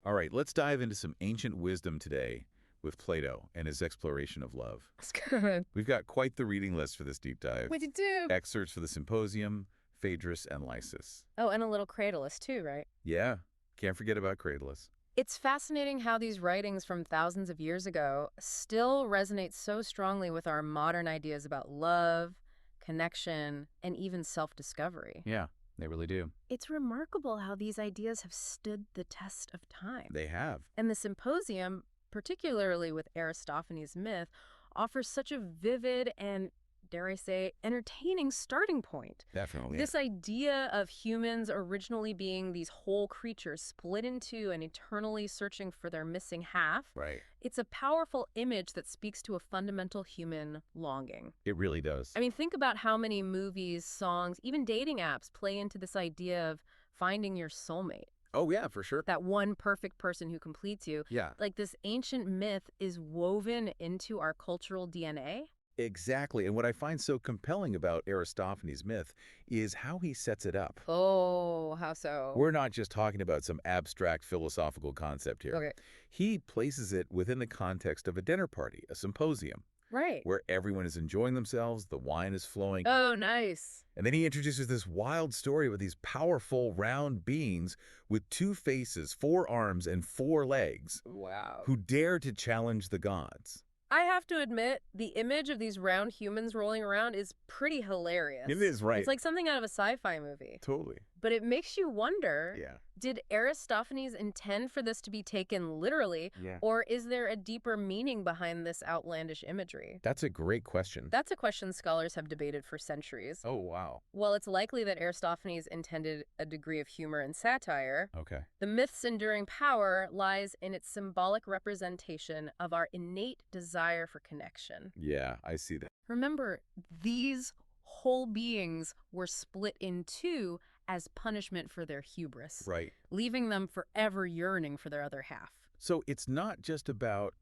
All right, let's dive into some ancient wisdom today with Plato and his exploration of love. That's good. We've got quite the reading list for this deep dive. What'd you do? Excerpts for the Symposium, Phaedrus, and Lysis. Oh, and a little Cradulus too, right? Yeah, can't forget about Cradulus. It's fascinating how these writings from thousands of years ago still resonate so strongly with our modern ideas about love, connection, and even self-discovery. Yeah, they really do. It's remarkable how these ideas have stood the test of time. They have. And the Symposium, particularly with Aristophanes' myth, offers such a vivid and, dare I say, entertaining starting point. Definitely. This idea of humans originally being these whole creatures split in two and eternally searching for their missing half. Right. It's a powerful image that speaks to a fundamental human longing. It really does. I mean, think about how many movies, songs, even dating apps play into this idea of finding your soulmate. Oh, yeah, for sure. That one perfect person who completes you. Yeah. Like this ancient myth is woven into our cultural DNA. Exactly. And what I find so compelling about Aristophanes' myth is how he sets it up. Oh, how so? We're not just talking about some abstract philosophical concept here. Okay. He places it within the context of a dinner party, a symposium, Right. where everyone is enjoying themselves, the wine is flowing. Oh, nice. And then he introduces this wild story with these powerful, round beings with 2 faces, 4 arms, and 4 legs Wow. who dare to challenge the gods. I have to admit, the image of these round humans rolling around is pretty hilarious. It is, right. It's like something out of a sci-fi movie. Totally. But it makes you wonder, Yeah. did Aristophanes intend for this to be taken literally, Yeah. or is there a deeper meaning behind this outlandish imagery? That's a great question. That's a question scholars have debated for centuries. Oh, wow. While it's likely that Aristophanes intended a degree of humor and satire, Okay. the myth's enduring power lies in its symbolic representation of our innate desire for connection. Yeah, I see that. Remember, these whole beings were split in two as punishment for their hubris, Right. leaving them forever yearning for their other half. So it's not just about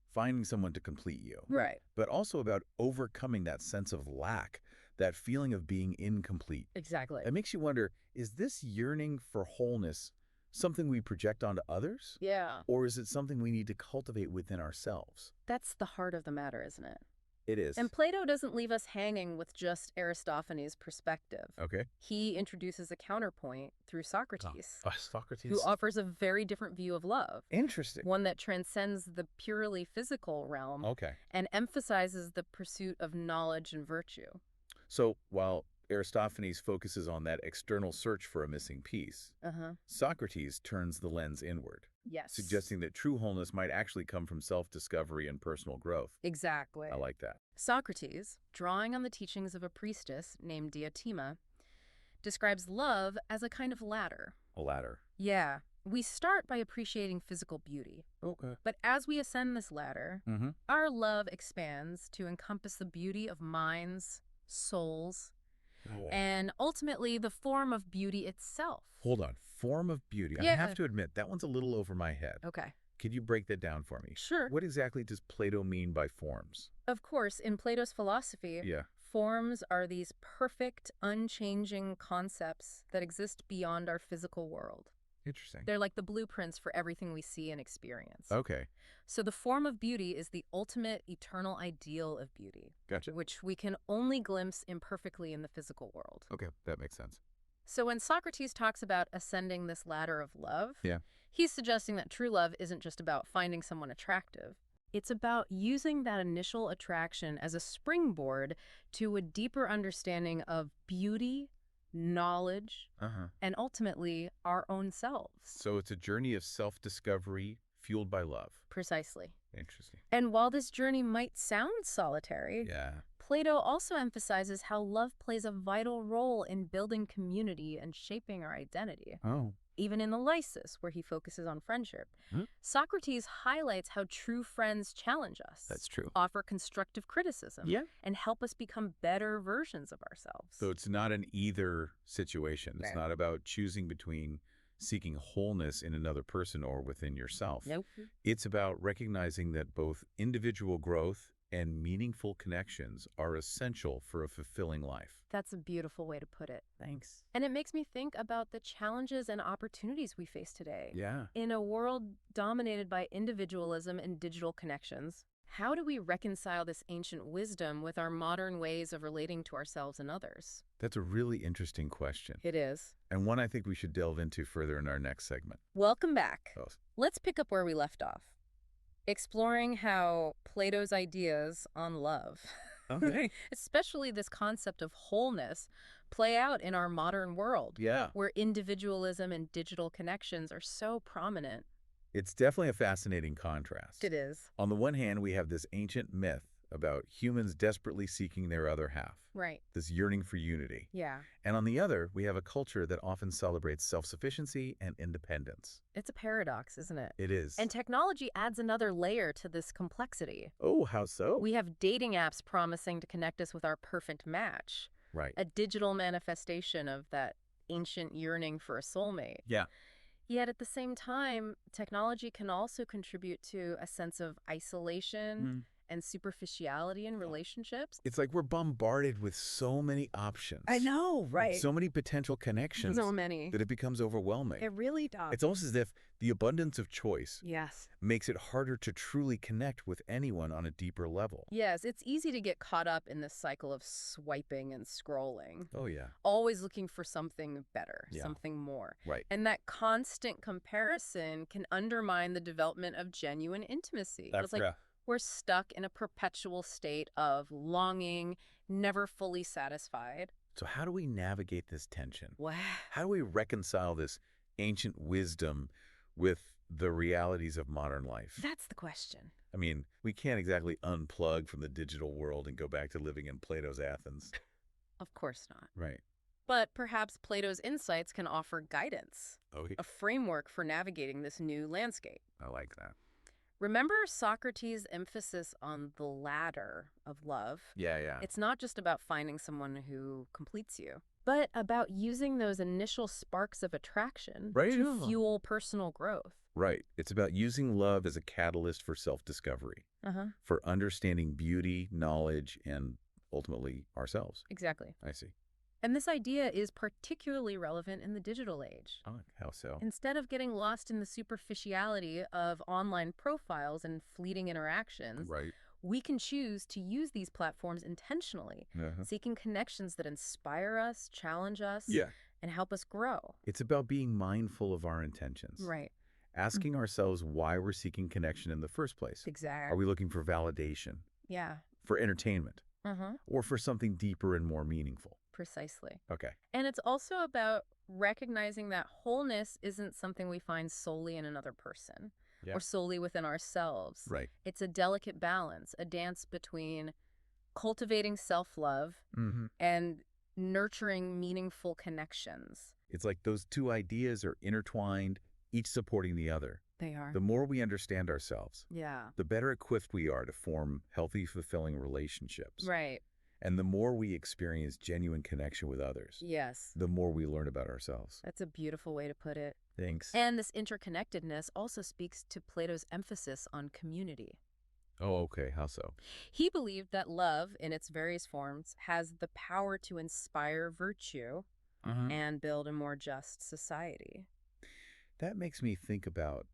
finding someone to complete you, Right. but also about overcoming that sense of lack, that feeling of being incomplete. Exactly. It makes you wonder, is this yearning for wholeness something we project onto others? Yeah. Or is it something we need to cultivate within ourselves? That's the heart of the matter, isn't it? It is. And Plato doesn't leave us hanging with just Aristophanes' perspective. Okay. He introduces a counterpoint through Socrates, Socrates. who offers a very different view of love, Interesting. one that transcends the purely physical realm Okay. and emphasizes the pursuit of knowledge and virtue. So while Aristophanes focuses on that external search for a missing piece, Socrates turns the lens inward, Yes. suggesting that true wholeness might actually come from self-discovery and personal growth. Exactly. I like that. Socrates, drawing on the teachings of a priestess named Diotima, describes love as a kind of ladder. A ladder. Yeah. We start by appreciating physical beauty. Okay. But as we ascend this ladder, our love expands to encompass the beauty of minds, souls, and ultimately the form of beauty itself. Hold on. Form of beauty. I Yeah. have to admit, that one's a little over my head. Okay. Could you break that down for me? Sure. What exactly does Plato mean by forms? Of course, in Plato's philosophy, Yeah. forms are these perfect, unchanging concepts that exist beyond our physical world. Interesting. They're like the blueprints for everything we see and experience. Okay. So the form of beauty is the ultimate eternal ideal of beauty, Gotcha. which we can only glimpse imperfectly in the physical world. Okay, that makes sense. So when Socrates talks about ascending this ladder of love, Yeah. he's suggesting that true love isn't just about finding someone attractive. It's about using that initial attraction as a springboard to a deeper understanding of beauty, knowledge, and ultimately our own selves. So it's a journey of self-discovery fueled by love. Precisely. Interesting. And while this journey might sound solitary, Yeah. Plato also emphasizes how love plays a vital role in building community and shaping our identity. Oh. Even in the Lysis, where he focuses on friendship, Socrates highlights how true friends challenge us. That's true. Offer constructive criticism. Yeah. And help us become better versions of ourselves. So it's not an either situation. It's not about choosing between seeking wholeness in another person or within yourself. Nope. It's about recognizing that both individual growth and meaningful connections are essential for a fulfilling life. That's a beautiful way to put it. Thanks. And it makes me think about the challenges and opportunities we face today. Yeah. In a world dominated by individualism and digital connections, how do we reconcile this ancient wisdom with our modern ways of relating to ourselves and others? That's a really interesting question, It is. and one I think we should delve into further in our next segment. Welcome back. Oh, Let's pick up where we left off, exploring how Plato's ideas on love, okay. especially this concept of wholeness, play out in our modern world, Yeah. where individualism and digital connections are so prominent. It's definitely a fascinating contrast. It is. On the one hand, we have this ancient myth about humans desperately seeking their other half, Right. this yearning for unity. Yeah. And on the other, we have a culture that often celebrates self-sufficiency and independence. It's a paradox, isn't it? It is. And technology adds another layer to this complexity. Oh, how so? We have dating apps promising to connect us with our perfect match, Right. a digital manifestation of that ancient yearning for a soulmate. Yeah. Yet at the same time, technology can also contribute to a sense of isolation and superficiality in relationships. It's like we're bombarded with so many options. I know, right? So many potential connections So many. that it becomes overwhelming. It really does. It's almost as if the abundance of choice Yes. makes it harder to truly connect with anyone on a deeper level. Yes, it's easy to get caught up in this cycle of swiping and scrolling, Oh, yeah. always looking for something better, Yeah. something more. Right. And that constant comparison can undermine the development of genuine intimacy. It's like we're stuck in a perpetual state of longing, never fully satisfied. So how do we navigate this tension? Wow. How do we reconcile this ancient wisdom with the realities of modern life? That's the question. I mean, we can't exactly unplug from the digital world and go back to living in Plato's Athens. Of course not. Right. But perhaps Plato's insights can offer guidance, Oh, a framework for navigating this new landscape. I like that. Remember Socrates' emphasis on the ladder of love? Yeah. It's not just about finding someone who completes you, but about using those initial sparks of attraction to fuel personal growth. Right. It's about using love as a catalyst for self-discovery, for understanding beauty, knowledge, and ultimately ourselves. Exactly. I see. And this idea is particularly relevant in the digital age. Oh, how so? Instead of getting lost in the superficiality of online profiles and fleeting interactions, Right. we can choose to use these platforms intentionally, seeking connections that inspire us, challenge us, and help us grow. It's about being mindful of our intentions. Right. Asking ourselves why we're seeking connection in the first place. Exactly. Are we looking for validation? Yeah. For entertainment? Or for something deeper and more meaningful? Precisely. Okay. And it's also about recognizing that wholeness isn't something we find solely in another person or solely within ourselves. Right. It's a delicate balance, a dance between cultivating self-love and nurturing meaningful connections. It's like those two ideas are intertwined, each supporting the other. They are. The more we understand ourselves, Yeah. the better equipped we are to form healthy, fulfilling relationships. Right. And the more we experience genuine connection with others, Yes. the more we learn about ourselves. That's a beautiful way to put it. Thanks. And this interconnectedness also speaks to Plato's emphasis on community. Oh, okay. How so? He believed that love, in its various forms, has the power to inspire virtue and build a more just society. That makes me think about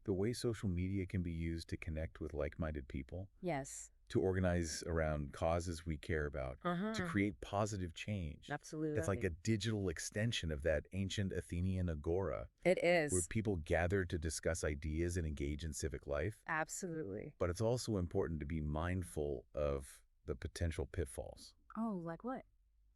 the way social media can be used to connect with like-minded people, Yes. to organize around causes we care about, to create positive change. Absolutely. That's like a digital extension of that ancient Athenian agora, It is. where people gather to discuss ideas and engage in civic life. Absolutely. But it's also important to be mindful of the potential pitfalls. Oh, like what?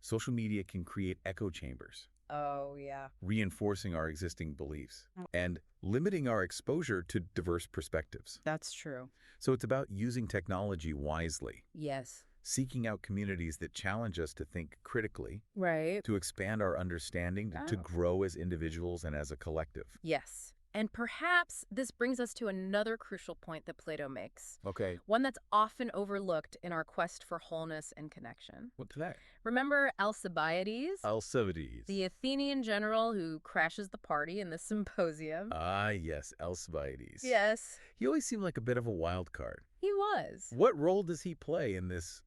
Social media can create echo chambers, Oh, yeah. reinforcing our existing beliefs and limiting our exposure to diverse perspectives. That's true. So it's about using technology wisely, Yes. seeking out communities that challenge us to think critically, Right. to expand our understanding, to grow as individuals and as a collective. Yes. And perhaps this brings us to another crucial point that Plato makes, Okay. one that's often overlooked in our quest for wholeness and connection. What's that? Remember Alcibiades, Alcibiades. the Athenian general who crashes the party in the Symposium? Ah, yes, Alcibiades. Yes, He always seemed like a bit of a wild card. he was. What role does he play in this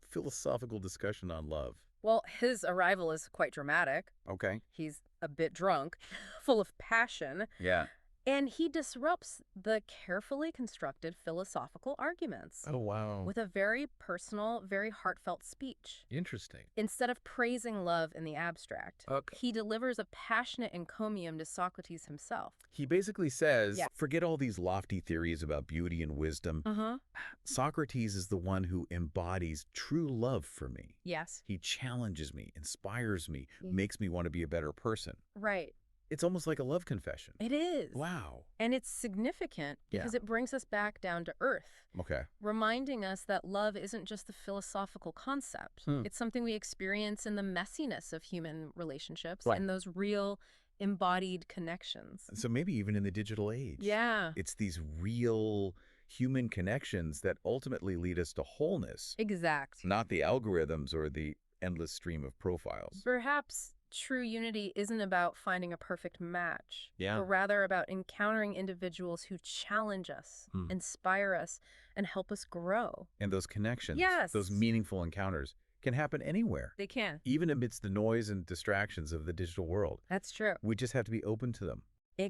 philosophical discussion on love? Well, his arrival is quite dramatic. Okay. He's a bit drunk, full of passion, Yeah. and he disrupts the carefully constructed philosophical arguments Oh, wow. with a very personal, very heartfelt speech. Interesting. Instead of praising love in the abstract, Okay. he delivers a passionate encomium to Socrates himself. He basically says, Yeah. forget all these lofty theories about beauty and wisdom. Uh-huh. Socrates is the one who embodies true love for me. Yes. He challenges me, inspires me, Mm. makes me want to be a better person. Right. It's almost like a love confession. It is. Wow. And it's significant because it brings us back down to earth, Okay. reminding us that love isn't just a philosophical concept. It's something we experience in the messiness of human relationships Right. and those real embodied connections. So maybe even in the digital age. Yeah. It's these real human connections that ultimately lead us to wholeness, Exact. not the algorithms or the endless stream of profiles. Perhaps true unity isn't about finding a perfect match, Yeah. but rather about encountering individuals who challenge us, inspire us, and help us grow. And those connections, Yes. those meaningful encounters, can happen anywhere, They can. even amidst the noise and distractions of the digital world. That's true. We just have to be open to them.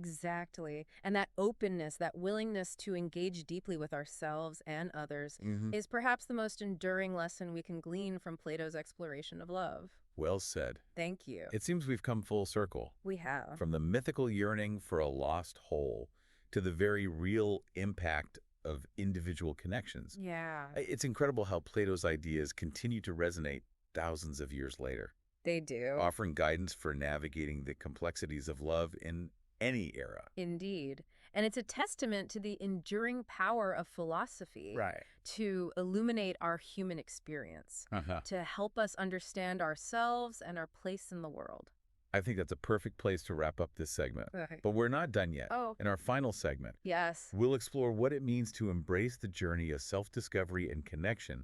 Exactly. And that openness, that willingness to engage deeply with ourselves and others is perhaps the most enduring lesson we can glean from Plato's exploration of love. Well said. Thank you. It seems we've come full circle. We have. From the mythical yearning for a lost whole to the very real impact of individual connections. Yeah, It's incredible how Plato's ideas continue to resonate thousands of years later, they do. offering guidance for navigating the complexities of love in any era. Indeed. And it's a testament to the enduring power of philosophy to illuminate our human experience, to help us understand ourselves and our place in the world. I think that's a perfect place to wrap up this segment. Right. But we're not done yet. Oh. In our final segment, Yes. we'll explore what it means to embrace the journey of self-discovery and connection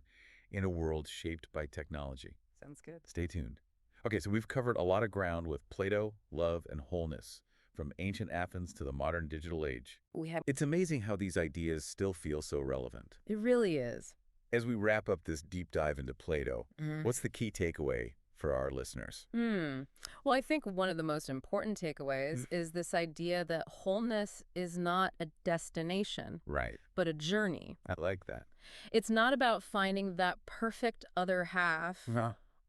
in a world shaped by technology. Sounds good. Stay tuned. Okay, so we've covered a lot of ground with Plato, love, and wholeness, from ancient Athens to the modern digital age. It's amazing how these ideas still feel so relevant. It really is. As we wrap up this deep dive into Plato, what's the key takeaway for our listeners? Well, I think one of the most important takeaways is this idea that wholeness is not a destination, Right. but a journey. I like that. It's not about finding that perfect other half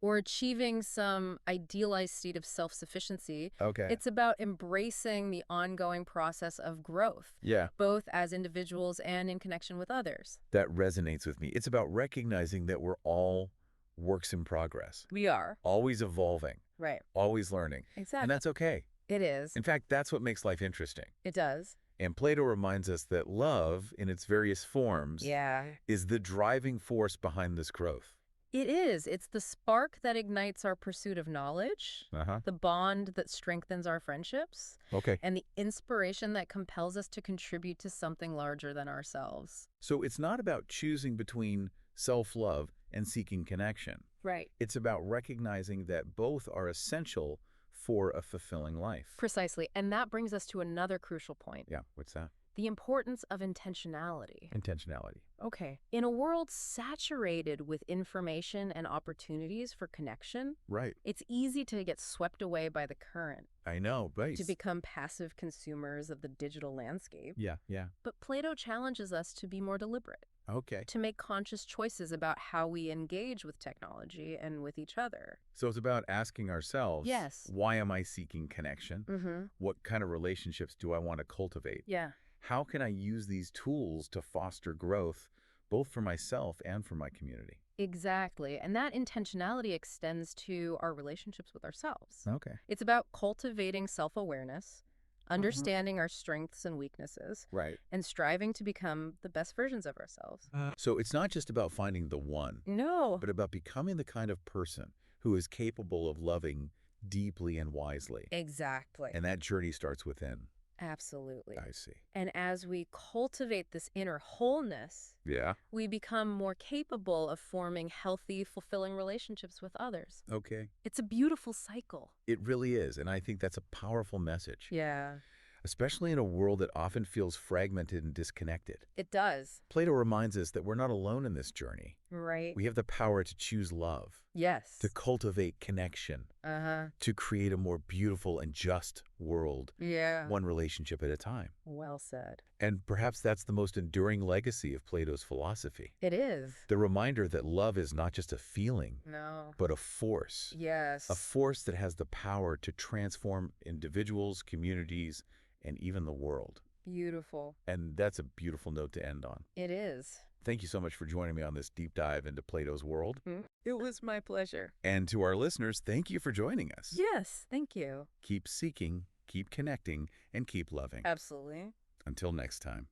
or achieving some idealized state of self-sufficiency. Okay. It's about embracing the ongoing process of growth, Yeah, both as individuals and in connection with others. that resonates with me. It's about recognizing that we're all works in progress, We are. always evolving, Right. always learning. Exactly. And that's okay. It is. In fact, that's what makes life interesting. It does. And Plato reminds us that love, in its various forms, Yeah. is the driving force behind this growth. It is. It's the spark that ignites our pursuit of knowledge, the bond that strengthens our friendships, Okay. and the inspiration that compels us to contribute to something larger than ourselves. So it's not about choosing between self-love and seeking connection. Right. It's about recognizing that both are essential for a fulfilling life. Precisely. And that brings us to another crucial point. Yeah, what's that? The importance of intentionality. Intentionality. Okay. In a world saturated with information and opportunities for connection, Right. it's easy to get swept away by the current, I know, right. to become passive consumers of the digital landscape. Yeah. But Plato challenges us to be more deliberate, Okay. to make conscious choices about how we engage with technology and with each other. So it's about asking ourselves, Yes. why am I seeking connection? What kind of relationships do I want to cultivate? Yeah. How can I use these tools to foster growth, both for myself and for my community? Exactly. And that intentionality extends to our relationships with ourselves. Okay. It's about cultivating self-awareness, understanding our strengths and weaknesses, Right. and striving to become the best versions of ourselves. So it's not just about finding the one, No. but about becoming the kind of person who is capable of loving deeply and wisely. Exactly. And that journey starts within. Absolutely. I see. And as we cultivate this inner wholeness, Yeah? we become more capable of forming healthy, fulfilling relationships with others. Okay. It's a beautiful cycle. It really is, and I think that's a powerful message, Yeah, especially in a world that often feels fragmented and disconnected. it does. Plato reminds us that we're not alone in this journey. Right. We have the power to choose love, Yes. to cultivate connection, Uh-huh. to create a more beautiful and just world, Yeah. one relationship at a time. Well said. And perhaps that's the most enduring legacy of Plato's philosophy. It is. The reminder that love is not just a feeling, No. but a force. Yes. A force that has the power to transform individuals, communities, and even the world. Beautiful. And that's a beautiful note to end on. It is. Thank you so much for joining me on this deep dive into Plato's world. It was my pleasure. And to our listeners, thank you for joining us. Yes, thank you. Keep seeking, keep connecting, and keep loving. Absolutely. Until next time.